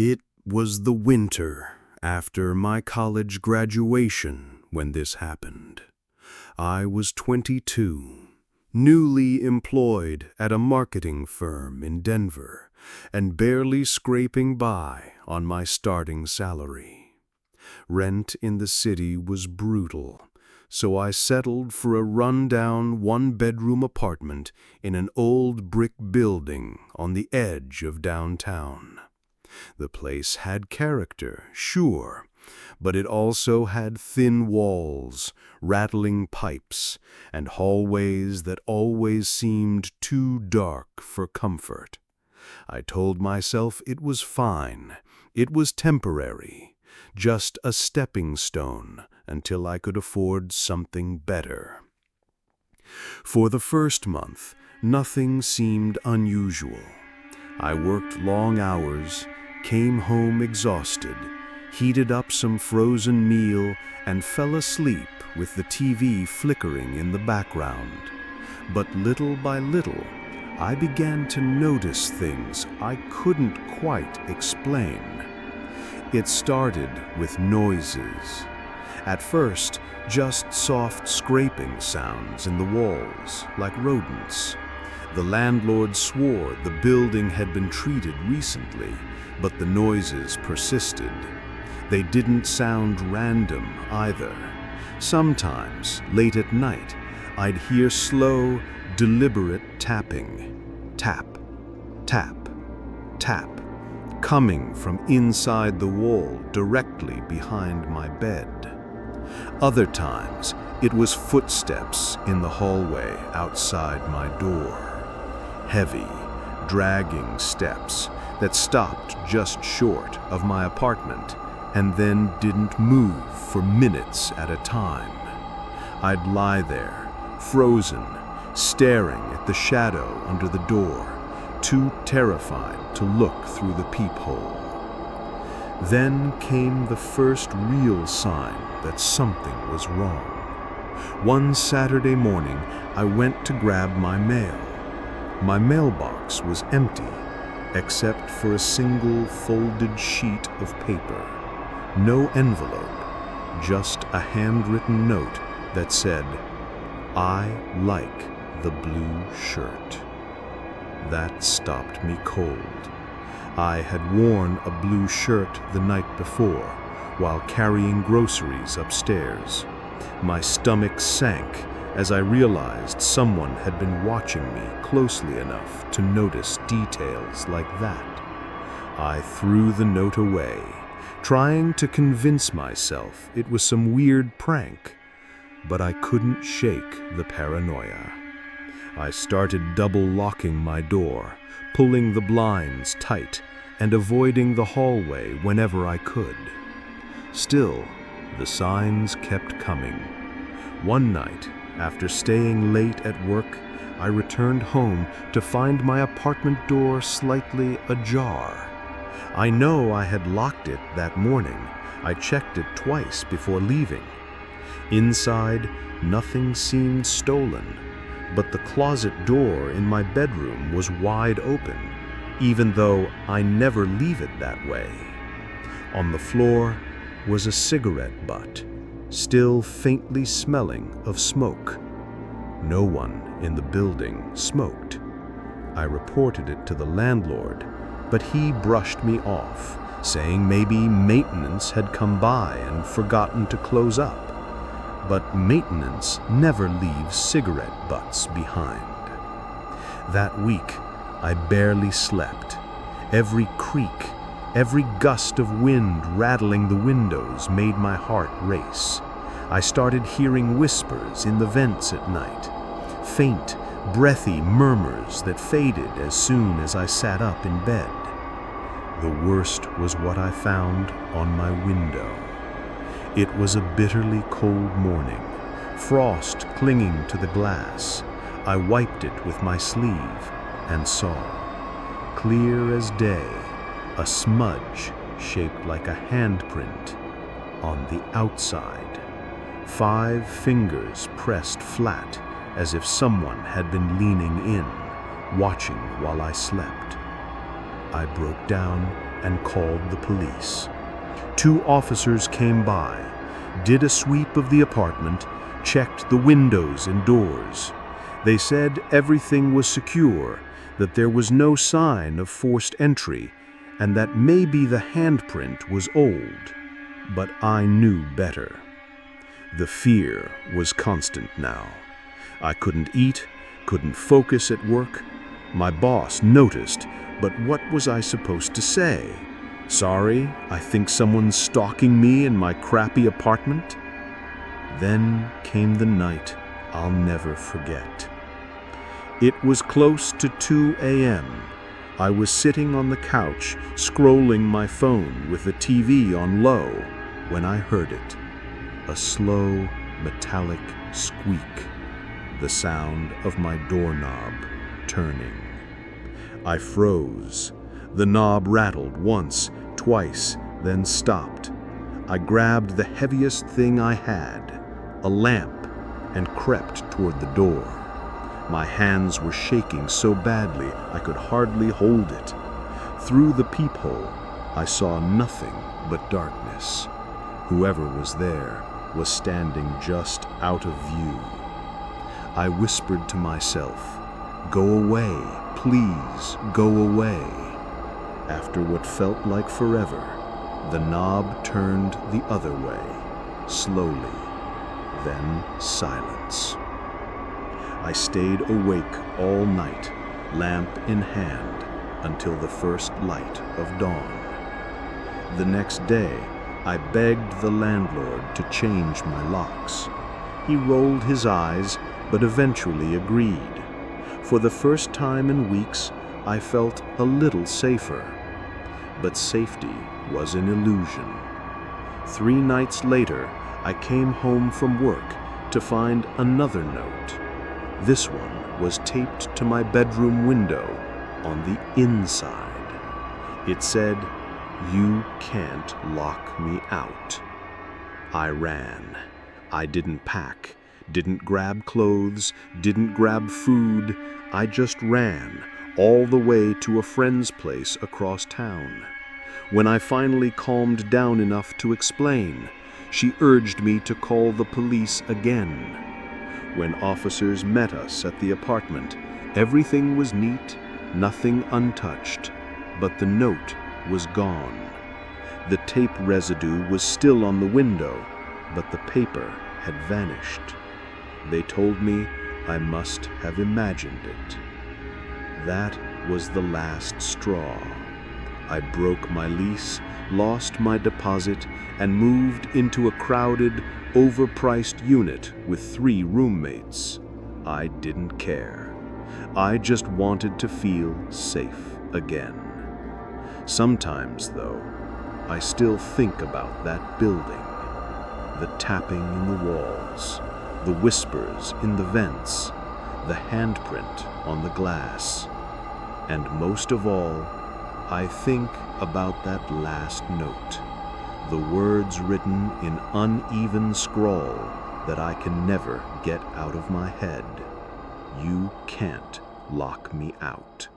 It was the winter after my college graduation when this happened. I was 22, newly employed at a marketing firm in Denver, and barely scraping by on my starting salary. Rent in the city was brutal, so I settled for a run-down one-bedroom apartment in an old brick building on the edge of downtown. The place had character, sure, but it also had thin walls, rattling pipes, and hallways that always seemed too dark for comfort. I told myself it was fine, it was temporary, just a stepping stone until I could afford something better. For the first month, nothing seemed unusual. I worked long hours, came home exhausted, heated up some frozen meal, and fell asleep with the TV flickering in the background. But little by little, I began to notice things I couldn't quite explain. It started with noises. At first, just soft scraping sounds in the walls, like rodents. The landlord swore the building had been treated recently, but the noises persisted. They didn't sound random either. Sometimes, late at night, I'd hear slow, deliberate tapping. Tap, tap, tap, coming from inside the wall directly behind my bed. Other times, it was footsteps in the hallway outside my door. Heavy, dragging steps that stopped just short of my apartment and then didn't move for minutes at a time. I'd lie there, frozen, staring at the shadow under the door, too terrified to look through the peephole. Then came the first real sign that something was wrong. One Saturday morning, I went to grab my mail. My mailbox was empty, except for a single folded sheet of paper. No envelope, just a handwritten note that said, "I like the blue shirt." That stopped me cold. I had worn a blue shirt the night before while carrying groceries upstairs. My stomach sank as I realized someone had been watching me closely enough to notice details like that. I threw the note away, trying to convince myself it was some weird prank, but I couldn't shake the paranoia. I started double-locking my door, pulling the blinds tight, and avoiding the hallway whenever I could. Still, the signs kept coming. One night, after staying late at work, I returned home to find my apartment door slightly ajar. I know I had locked it that morning. I checked it twice before leaving. Inside, nothing seemed stolen, but the closet door in my bedroom was wide open, even though I never leave it that way. On the floor was a cigarette butt, still faintly smelling of smoke. No one in the building smoked. I reported it to the landlord, but he brushed me off, saying maybe maintenance had come by and forgotten to close up. But maintenance never leaves cigarette butts behind. That week, I barely slept. Every creak, every gust of wind rattling the windows made my heart race. I started hearing whispers in the vents at night, faint, breathy murmurs that faded as soon as I sat up in bed. The worst was what I found on my window. It was a bitterly cold morning, frost clinging to the glass. I wiped it with my sleeve and saw, clear as day, a smudge shaped like a handprint on the outside. 5 fingers pressed flat as if someone had been leaning in, watching while I slept. I broke down and called the police. 2 officers came by, did a sweep of the apartment, checked the windows and doors. They said everything was secure, that there was no sign of forced entry, and that maybe the handprint was old. But I knew better. The fear was constant now. I couldn't eat, couldn't focus at work. My boss noticed, but what was I supposed to say? Sorry, I think someone's stalking me in my crappy apartment? Then came the night I'll never forget. It was close to 2 a.m. I was sitting on the couch, scrolling my phone with the TV on low, when I heard it. A slow, metallic squeak. The sound of my doorknob turning. I froze. The knob rattled once, twice, then stopped. I grabbed the heaviest thing I had, a lamp, and crept toward the door. My hands were shaking so badly I could hardly hold it. Through the peephole, I saw nothing but darkness. Whoever was there was standing just out of view. I whispered to myself, "Go away, please, go away." After what felt like forever, the knob turned the other way, slowly, then silence. I stayed awake all night, lamp in hand, until the first light of dawn. The next day, I begged the landlord to change my locks. He rolled his eyes, but eventually agreed. For the first time in weeks, I felt a little safer. But safety was an illusion. 3 nights later, I came home from work to find another note. This one was taped to my bedroom window on the inside. It said, "You can't lock me out." I ran. I didn't pack, didn't grab clothes, didn't grab food. I just ran all the way to a friend's place across town. When I finally calmed down enough to explain, she urged me to call the police again. When officers met us at the apartment, everything was neat, nothing untouched, but the note was gone. The tape residue was still on the window, but the paper had vanished. They told me I must have imagined it. That was the last straw. I broke my lease, lost my deposit, and moved into a crowded, overpriced unit with 3 roommates. I didn't care. I just wanted to feel safe again. Sometimes, though, I still think about that building. The tapping in the walls, the whispers in the vents, the handprint on the glass. And most of all, I think about that last note, the words written in uneven scrawl that I can never get out of my head. You can't lock me out.